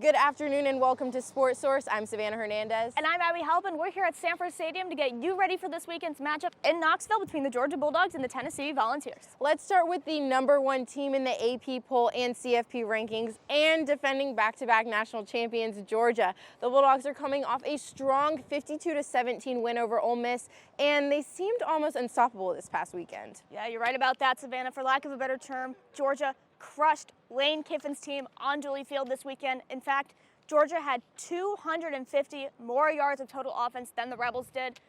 Good afternoon and welcome to Sports Source. I'm Savannah Hernandez. And I'm Abby Halpin. We're here at Sanford Stadium to get you ready for this weekend's matchup in Knoxville between the Georgia Bulldogs and the Tennessee Volunteers. Let's start with the #1 team in the AP poll and CFP rankings and defending back-to-back national champions, Georgia. The Bulldogs are coming off a strong 52-17 win over Ole Miss, and they seemed almost unstoppable this past weekend. Yeah, you're right about that, Savannah. For lack of a better term, Georgia crushed Lane Kiffin's team on Dooley Field this weekend. In fact, Georgia had 250 more yards of total offense than the Rebels did.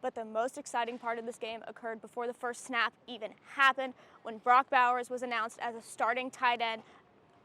But the most exciting part of this game occurred before the first snap even happened, when Brock Bowers was announced as a starting tight end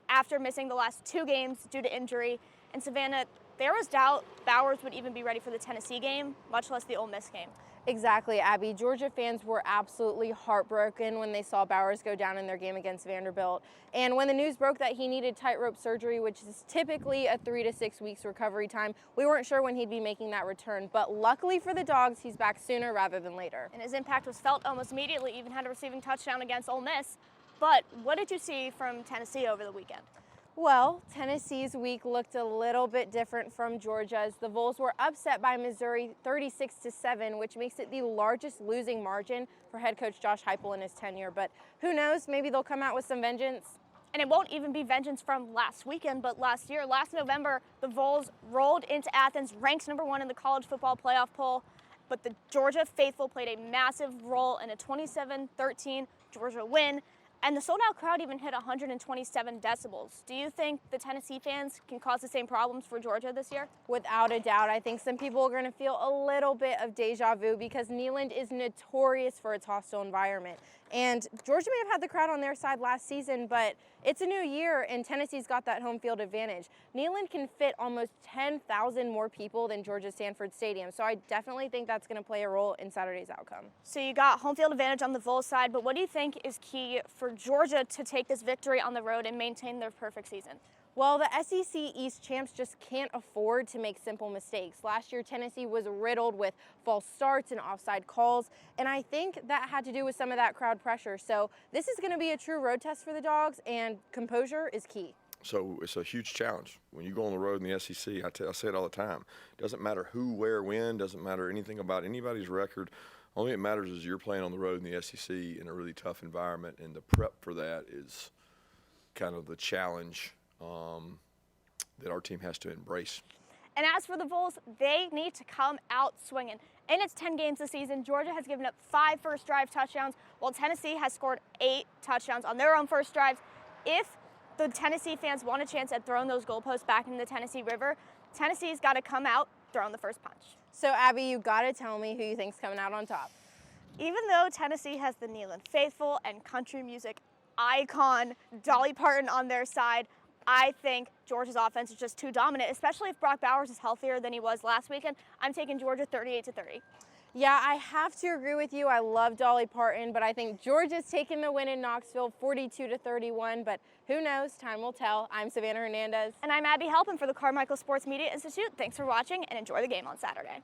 after missing the last 2 games due to injury. And Savannah, there was doubt Bowers would even be ready for the Tennessee game, much less the Ole Miss game. Exactly, Abby. Georgia fans were absolutely heartbroken when they saw Bowers go down in their game against Vanderbilt. And when the news broke that he needed tightrope surgery, which is typically a 3 to 6 weeks recovery time, we weren't sure when he'd be making that return. But luckily for the Dogs, he's back sooner rather than later. And his impact was felt almost immediately, even had a receiving touchdown against Ole Miss. But what did you see from Tennessee over the weekend? Well, Tennessee's week looked a little bit different from Georgia's. The Vols were upset by Missouri 36-7, which makes it the largest losing margin for head coach Josh Heupel in his tenure. But who knows, maybe they'll come out with some vengeance. And it won't even be vengeance from last weekend, but last year. Last November, the Vols rolled into Athens, ranked #1 in the college football playoff poll. But the Georgia faithful played a massive role in a 27-13 Georgia win. And the sold-out crowd even hit 127 decibels. Do you think the Tennessee fans can cause the same problems for Georgia this year? Without a doubt. I think some people are going to feel a little bit of deja vu because Neyland is notorious for its hostile environment. And Georgia may have had the crowd on their side last season, but it's a new year and Tennessee's got that home field advantage. Neyland can fit almost 10,000 more people than Georgia's Sanford Stadium, so I definitely think that's going to play a role in Saturday's outcome. So you got home field advantage on the Vols side, but what do you think is key for Georgia to take this victory on the road and maintain their perfect season? Well, the SEC East champs just can't afford to make simple mistakes. Last year, Tennessee was riddled with false starts and offside calls, and I think that had to do with some of that crowd pressure. So this is going to be a true road test for the Dogs, and composure is key. So it's a huge challenge. When you go on the road in the SEC, I say it all the time, it doesn't matter who, where, when, doesn't matter anything about anybody's record. Only it matters is you're playing on the road in the SEC in a really tough environment, and the prep for that is kind of the challenge that our team has to embrace. And as for the Vols, they need to come out swinging. In its 10 games this season, Georgia has given up 5 first drive touchdowns, while Tennessee has scored 8 touchdowns on their own first drives. If the Tennessee fans want a chance at throwing those goalposts back in the Tennessee River, Tennessee's got to come out throwing the first punch. So, Abby, you got to tell me who you think's coming out on top. Even though Tennessee has the Neyland faithful and country music icon Dolly Parton on their side, I think Georgia's offense is just too dominant, especially if Brock Bowers is healthier than he was last weekend. I'm taking Georgia 38-30. Yeah, I have to agree with you. I love Dolly Parton, but I think Georgia's taking the win in Knoxville 42-31, but who knows? Time will tell. I'm Savannah Hernandez. And I'm Abby Halpin for the Carmichael Sports Media Institute. Thanks for watching and enjoy the game on Saturday.